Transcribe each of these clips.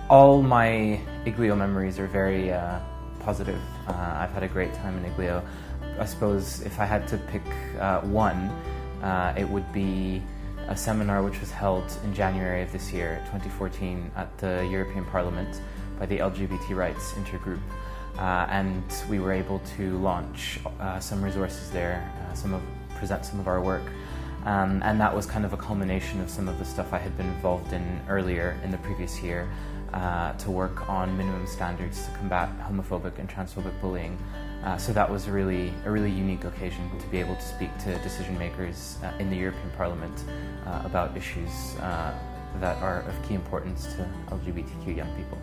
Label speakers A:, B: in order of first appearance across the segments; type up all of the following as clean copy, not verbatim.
A: All my IGLYO memories are very positive. I've had a great time in IGLYO. I suppose if I had to pick one, it would be a seminar which was held in January of this year, 2014, at the European Parliament by the LGBT Rights Intergroup. And we were able to launch some resources there, present some of our work. And that was kind of a culmination of some of the stuff I had been involved in earlier in the previous year to work on minimum standards to combat homophobic and transphobic bullying. So that was a really unique occasion to be able to speak to decision makers in the European Parliament about issues that are of key importance to LGBTQ young people.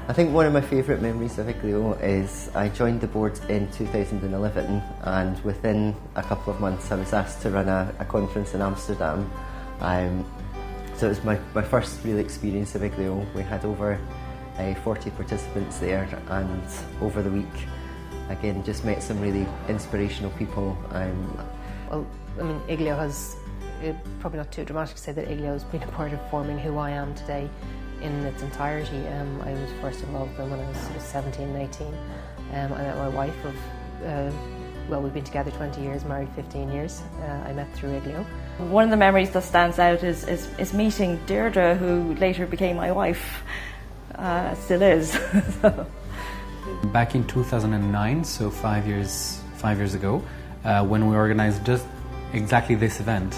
B: I think one of my favourite memories of IGLYO is I joined the board in 2011, and within a couple of months I was asked to run a conference in Amsterdam. So it was my first real experience of IGLYO. We had over 40 participants there, and over the week again just met some really inspirational people.
C: Well, I mean, IGLYO has, probably not too dramatic to say that IGLYO has been a part of forming who I am today in its entirety. I was first involved when I was sort of 17 and 18. I met my wife of, well, we've been together 20 years, married 15 years. I met through IGLYO.
D: One of the memories that stands out is meeting Deirdre, who later became my wife, still is.
E: Back in 2009, so 5 years ago, when we organized just exactly this event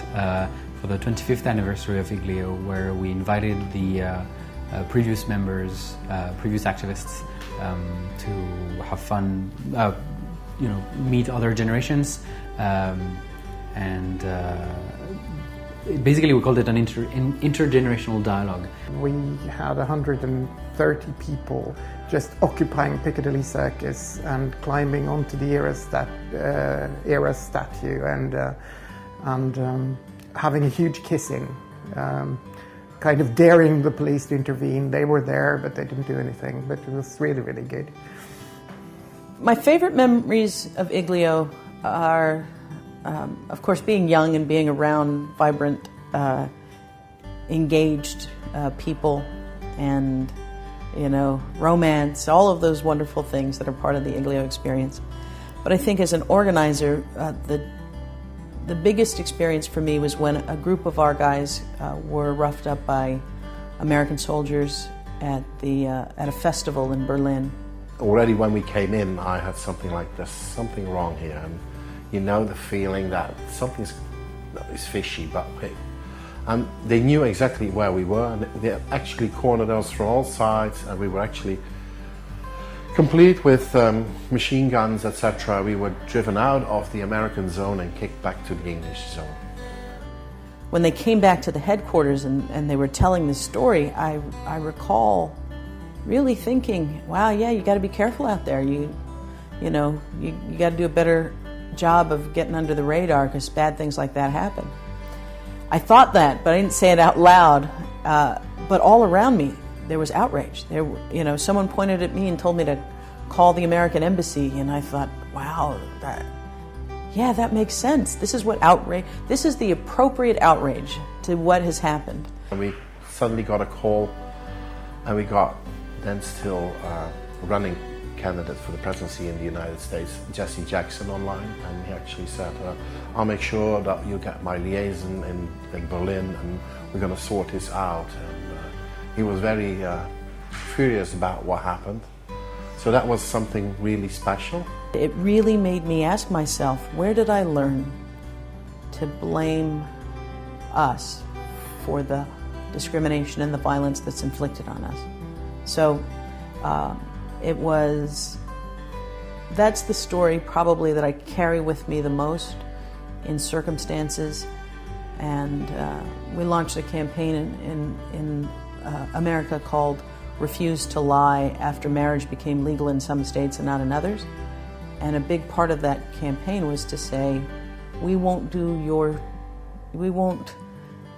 E: for the 25th anniversary of IGLYO, where we invited the previous members, previous activists to have fun, meet other generations, and basically we called it an intergenerational dialogue.
F: We had 130 people just occupying Piccadilly Circus and climbing onto the era statue and having a huge kissing. Kind of daring the police to intervene. They were there, but they didn't do anything. But it was really, really good.
G: My favorite memories of IGLYO are, of course, being young and being around vibrant, engaged people, and romance, all of those wonderful things that are part of the IGLYO experience. But I think as an organizer, the biggest experience for me was when a group of our guys were roughed up by American soldiers at a festival in Berlin.
H: Already when we came in, I had something like this, something wrong here, and the feeling that something's fishy, but and they knew exactly where we were, and they actually cornered us from all sides, and we were actually complete with machine guns, etc. We were driven out of the American zone and kicked back to the English zone.
G: When they came back to the headquarters and they were telling this story, I recall really thinking, wow, yeah, you got to be careful out there. You got to do a better job of getting under the radar, because bad things like that happen. I thought that, but I didn't say it out loud. But all around me, there was outrage. Someone pointed at me and told me to call the American embassy, and I thought, wow, that makes sense. This is this is the appropriate outrage to what has happened.
H: And we suddenly got a call, and we got then still running candidate for the presidency in the United States, Jesse Jackson, online, and he actually said, I'll make sure that you get my liaison in Berlin, and we're going to sort this out. He was very furious about what happened. So that was something really special.
G: It really made me ask myself, where did I learn to blame us for the discrimination and the violence that's inflicted on us? So that's the story probably that I carry with me the most in circumstances. And we launched a campaign in America called Refuse to Lie After Marriage Became Legal in Some States and Not in Others. And a big part of that campaign was to say, we won't do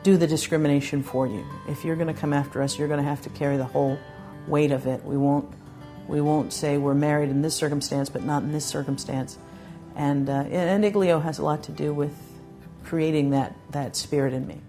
G: the discrimination for you. If you're going to come after us, you're going to have to carry the whole weight of it. We won't say we're married in this circumstance, but not in this circumstance. And IGLYO has a lot to do with creating that spirit in me.